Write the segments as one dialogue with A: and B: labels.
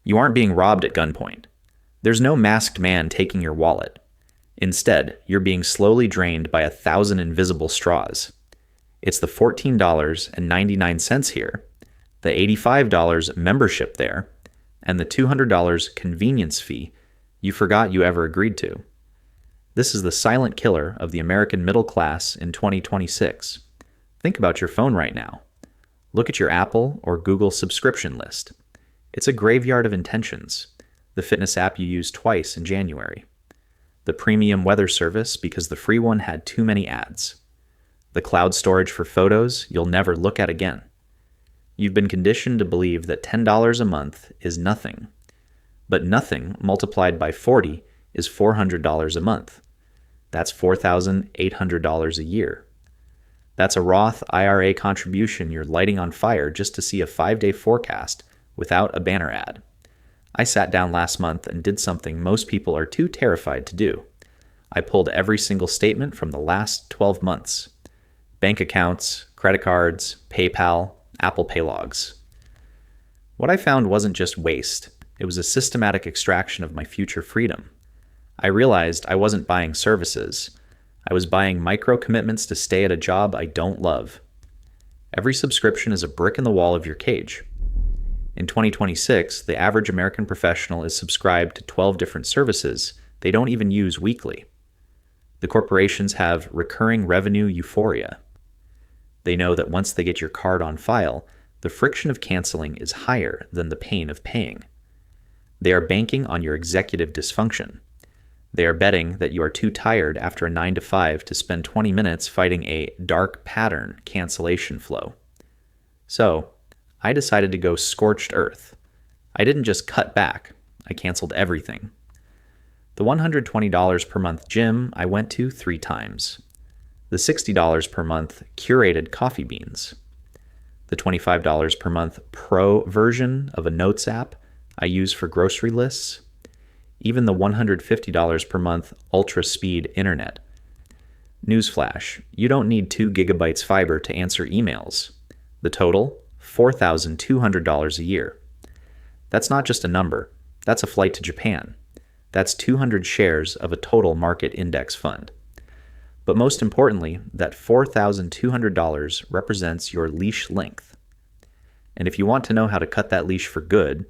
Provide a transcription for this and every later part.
A: You aren't being robbed at gunpoint. There's no masked man taking your wallet. Instead, you're being slowly drained by 1,000 invisible straws. It's the $14.99 here, the $85 membership there, and the $200 convenience fee you forgot you ever agreed to. This is the silent killer of the American middle class in 2026. Think about your phone right now. Look at your Apple or Google subscription list. It's a graveyard of intentions. The fitness app you used twice in January. The premium weather service because the free one had too many ads. The cloud storage for photos you'll never look at again. You've been conditioned to believe that $10 a month is nothing. But nothing multiplied by 40 is $400 a month. That's $4,800 a year. That's a Roth IRA contribution you're lighting on fire just to see a 5-day forecast without a banner ad. I sat down last month and did something most people are too terrified to do. I pulled every single statement from the last 12 months. Bank accounts, credit cards, PayPal, Apple Pay logs. What I found wasn't just waste. It was a systematic extraction of my future freedom. I realized I wasn't buying services. I was buying micro commitments to stay at a job I don't love. Every subscription is a brick in the wall of your cage. In 2026, the average American professional is subscribed to 12 different services they don't even use weekly. The corporations have recurring revenue euphoria. They know that once they get your card on file, the friction of canceling is higher than the pain of paying. They are banking on your executive dysfunction. They are betting that you are too tired after a 9 to 5 to spend 20 minutes fighting a dark pattern cancellation flow. So, I decided to go scorched earth. I didn't just cut back, I canceled everything. The $120 per month gym I went to 3 times. The $60 per month curated coffee beans. The $25 per month pro version of a notes app I use for grocery lists. Even the $150 per month ultra speed internet. Newsflash, you don't need 2 gigabytes fiber to answer emails. The total, $4,200 a year. That's not just a number, that's a flight to Japan. That's 200 shares of a total market index fund. But most importantly, that $4,200 represents your leash length. And if you want to know how to cut that leash for good,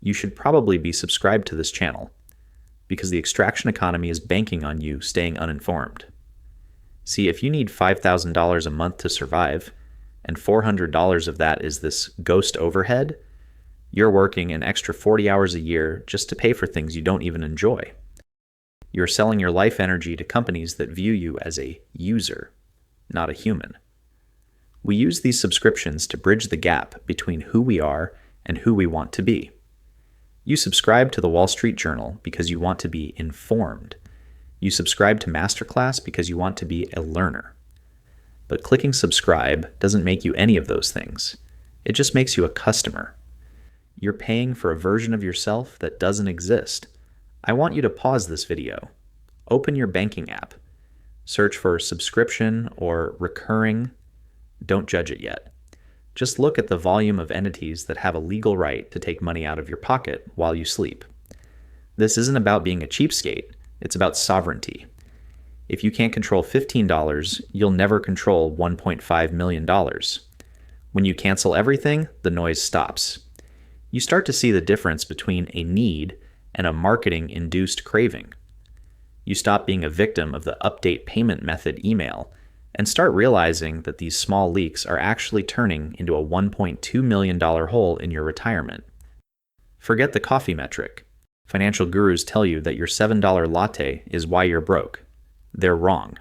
A: you should probably be subscribed to this channel, because the extraction economy is banking on you staying uninformed. See, if you need $5,000 a month to survive, and $400 of that is this ghost overhead, you're working an extra 40 hours a year just to pay for things you don't even enjoy. You're selling your life energy to companies that view you as a user, not a human. We use these subscriptions to bridge the gap between who we are and who we want to be. You subscribe to the Wall Street Journal because you want to be informed. You subscribe to Masterclass because you want to be a learner. But clicking subscribe doesn't make you any of those things. It just makes you a customer. You're paying for a version of yourself that doesn't exist. I want you to pause this video. Open your banking app. Search for subscription or recurring. Don't judge it yet. Just look at the volume of entities that have a legal right to take money out of your pocket while you sleep. This isn't about being a cheapskate. It's about sovereignty. If you can't control $15, you'll never control $1.5 million. When you cancel everything, the noise stops. You start to see the difference between a need and a marketing-induced craving. You stop being a victim of the update payment method email and start realizing that these small leaks are actually turning into a $1.2 million hole in your retirement. Forget the coffee metric. Financial gurus tell you that your $7 latte is why you're broke. They're wrong.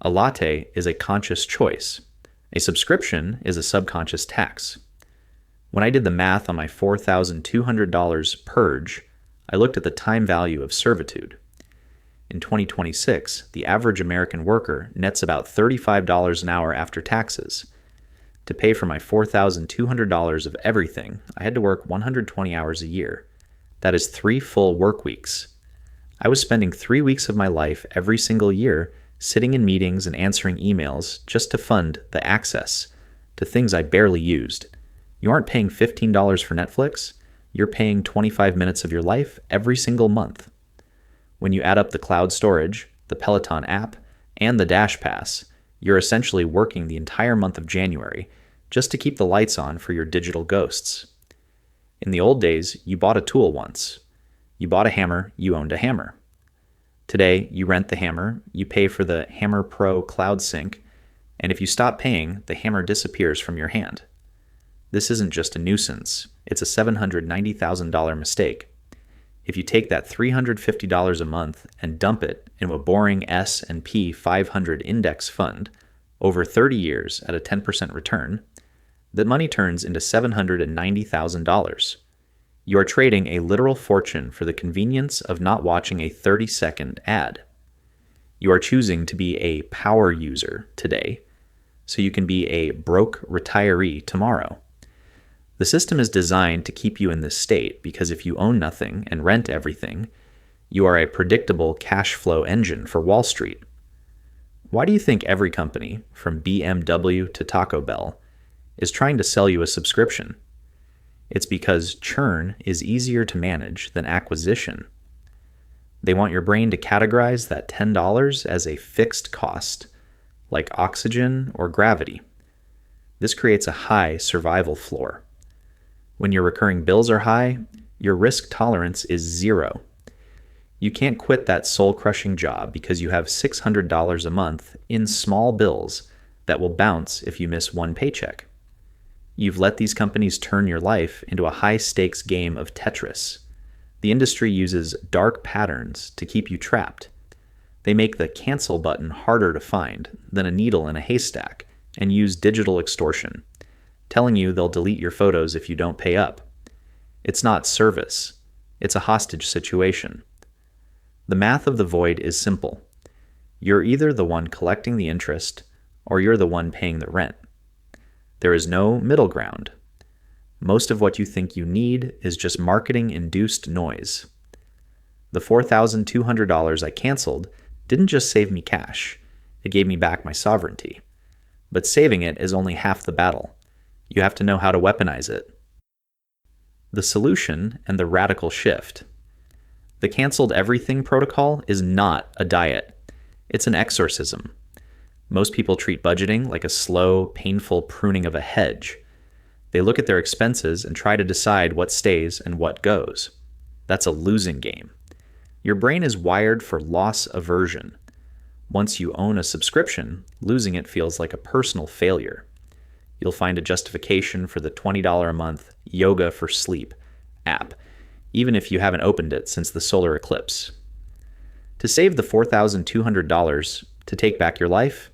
A: A latte is a conscious choice. A subscription is a subconscious tax. When I did the math on my $4,200 purge, I looked at the time value of servitude. In 2026, the average American worker nets about $35 an hour after taxes. To pay for my $4,200 of everything, I had to work 120 hours a year. That is 3 full work weeks. I was spending 3 weeks of my life every single year sitting in meetings and answering emails just to fund the access to things I barely used. You aren't paying $15 for Netflix? you're paying 25 minutes of your life every single month. When you add up the cloud storage, the Peloton app, and the Dash Pass, you're essentially working the entire month of January just to keep the lights on for your digital ghosts. In the old days, you bought a tool once. You bought a hammer, you owned a hammer. Today, you rent the hammer, you pay for the Hammer Pro Cloud Sync, and if you stop paying, the hammer disappears from your hand. This isn't just a nuisance, it's a $790,000 mistake. If you take that $350 a month and dump it into a boring S&P 500 index fund over 30 years at a 10% return, that money turns into $790,000. You are trading a literal fortune for the convenience of not watching a 30-second ad. You are choosing to be a power user today, so you can be a broke retiree tomorrow. The system is designed to keep you in this state because if you own nothing and rent everything, you are a predictable cash flow engine for Wall Street. Why do you think every company, from BMW to Taco Bell, is trying to sell you a subscription? It's because churn is easier to manage than acquisition. They want your brain to categorize that $10 as a fixed cost, like oxygen or gravity. This creates a high survival floor. When your recurring bills are high, your risk tolerance is zero. You can't quit that soul-crushing job because you have $600 a month in small bills that will bounce if you miss one paycheck. You've let these companies turn your life into a high-stakes game of Tetris. The industry uses dark patterns to keep you trapped. They make the cancel button harder to find than a needle in a haystack and use digital extortion, telling you they'll delete your photos if you don't pay up. It's not service. It's a hostage situation. The math of the void is simple. You're either the one collecting the interest or you're the one paying the rent. There is no middle ground. Most of what you think you need is just marketing-induced noise. The $4,200 I canceled didn't just save me cash. It gave me back my sovereignty. But saving it is only half the battle. You have to know how to weaponize it. The solution and the radical shift. The canceled everything protocol is not a diet. It's an exorcism. Most people treat budgeting like a slow, painful pruning of a hedge. They look at their expenses and try to decide what stays and what goes. That's a losing game. Your brain is wired for loss aversion. Once you own a subscription, losing it feels like a personal failure. You'll find a justification for the $20 a month Yoga for Sleep app, even if you haven't opened it since the solar eclipse. To save the $4,200 to take back your life,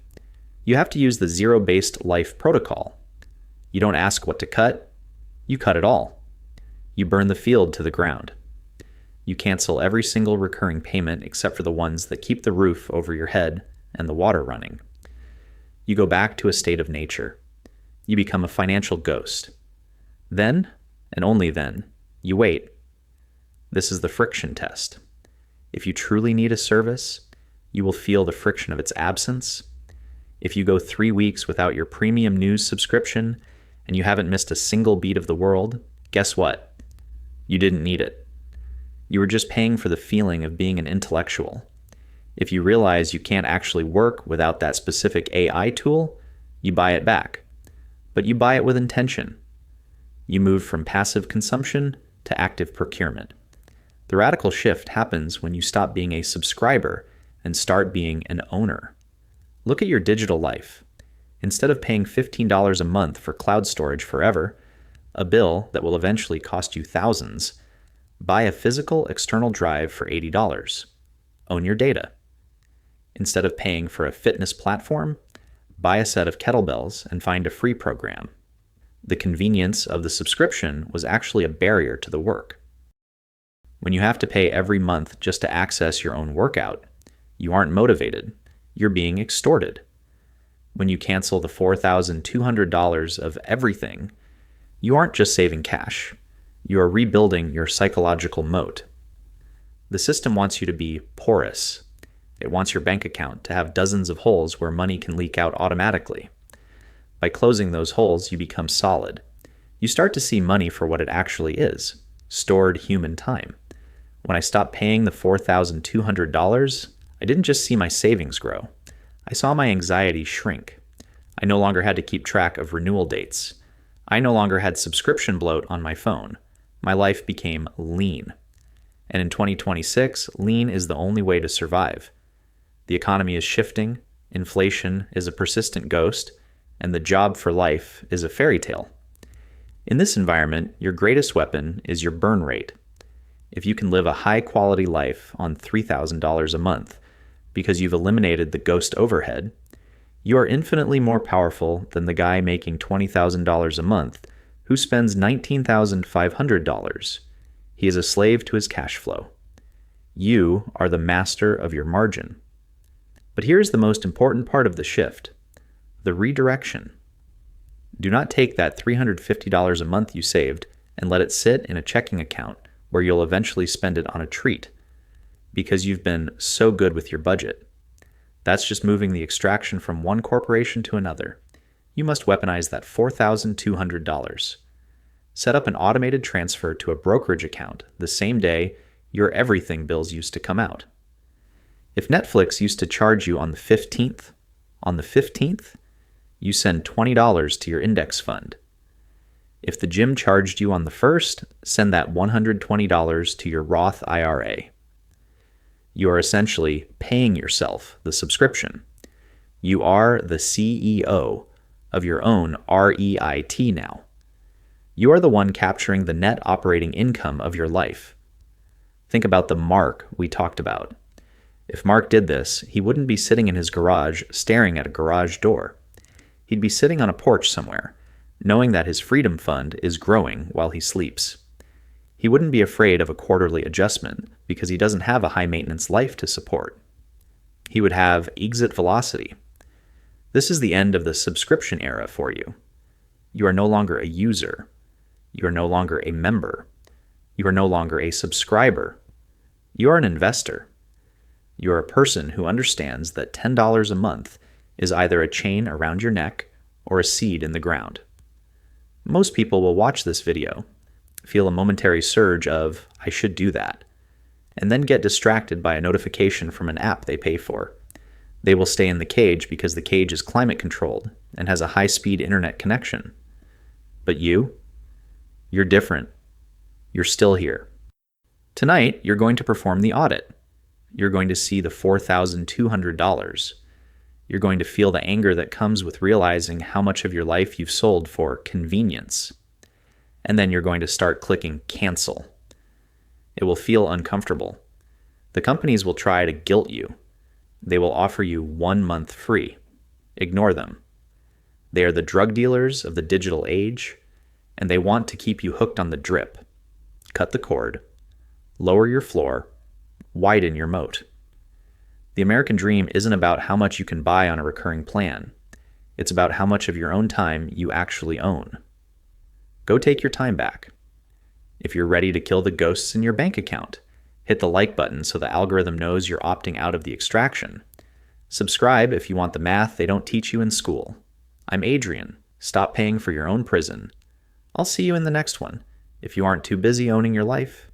A: you have to use the zero-based life protocol. You don't ask what to cut, you cut it all. You burn the field to the ground. You cancel every single recurring payment except for the ones that keep the roof over your head and the water running. You go back to a state of nature. You become a financial ghost. Then, and only then, you wait. This is the friction test. If you truly need a service, you will feel the friction of its absence. If you go 3 weeks without your premium news subscription and you haven't missed a single beat of the world, guess what? You didn't need it. You were just paying for the feeling of being an intellectual. If you realize you can't actually work without that specific AI tool, you buy it back. But you buy it with intention. You move from passive consumption to active procurement. The radical shift happens when you stop being a subscriber and start being an owner. Look at your digital life. Instead of paying $15 a month for cloud storage forever, a bill that will eventually cost you thousands, buy a physical external drive for $80. Own your data. Instead of paying for a fitness platform, buy a set of kettlebells and find a free program. The convenience of the subscription was actually a barrier to the work. When you have to pay every month just to access your own workout, you aren't motivated. You're being extorted. When you cancel the $4,200 of everything, you aren't just saving cash. You are rebuilding your psychological moat. The system wants you to be porous. It wants your bank account to have dozens of holes where money can leak out automatically. By closing those holes, you become solid. You start to see money for what it actually is, stored human time. When I stopped paying the $4,200, I didn't just see my savings grow. I saw my anxiety shrink. I no longer had to keep track of renewal dates. I no longer had subscription bloat on my phone. My life became lean. And in 2026, lean is the only way to survive. The economy is shifting, inflation is a persistent ghost, and the job for life is a fairy tale. In this environment, your greatest weapon is your burn rate. If you can live a high-quality life on $3,000 a month because you've eliminated the ghost overhead, you are infinitely more powerful than the guy making $20,000 a month who spends $19,500. He is a slave to his cash flow. You are the master of your margin. But here's the most important part of the shift: the redirection. Do not take that $350 a month you saved and let it sit in a checking account where you'll eventually spend it on a treat because you've been so good with your budget. That's just moving the extraction from one corporation to another. You must weaponize that $4,200. Set up an automated transfer to a brokerage account the same day your everything bills used to come out. If Netflix used to charge you on the 15th, you send $20 to your index fund. If the gym charged you on the 1st, send that $120 to your Roth IRA. You are essentially paying yourself the subscription. You are the CEO of your own REIT now. You are the one capturing the net operating income of your life. Think about the Mark we talked about. If Mark did this, he wouldn't be sitting in his garage staring at a garage door. He'd be sitting on a porch somewhere, knowing that his freedom fund is growing while he sleeps. He wouldn't be afraid of a quarterly adjustment because he doesn't have a high-maintenance life to support. He would have exit velocity. This is the end of the subscription era for you. You are no longer a user. You are no longer a member. You are no longer a subscriber. You are an investor. You are a person who understands that $10 a month is either a chain around your neck or a seed in the ground. Most people will watch this video, feel a momentary surge of, "I should do that," and then get distracted by a notification from an app they pay for. They will stay in the cage because the cage is climate controlled and has a high-speed internet connection. But you're different. You're still here. Tonight, you're going to perform the audit. You're going to see the $4,200. You're going to feel the anger that comes with realizing how much of your life you've sold for convenience. And then you're going to start clicking cancel. It will feel uncomfortable. The companies will try to guilt you. They will offer you 1 month free. Ignore them. They are the drug dealers of the digital age, and they want to keep you hooked on the drip. Cut the cord. Lower your floor. Widen your moat. The American dream isn't about how much you can buy on a recurring plan. It's about how much of your own time you actually own. Go take your time back. If you're ready to kill the ghosts in your bank account, hit the like button so the algorithm knows you're opting out of the extraction. Subscribe if you want the math they don't teach you in school. I'm Adrian. Stop paying for your own prison. I'll see you in the next one, if you aren't too busy owning your life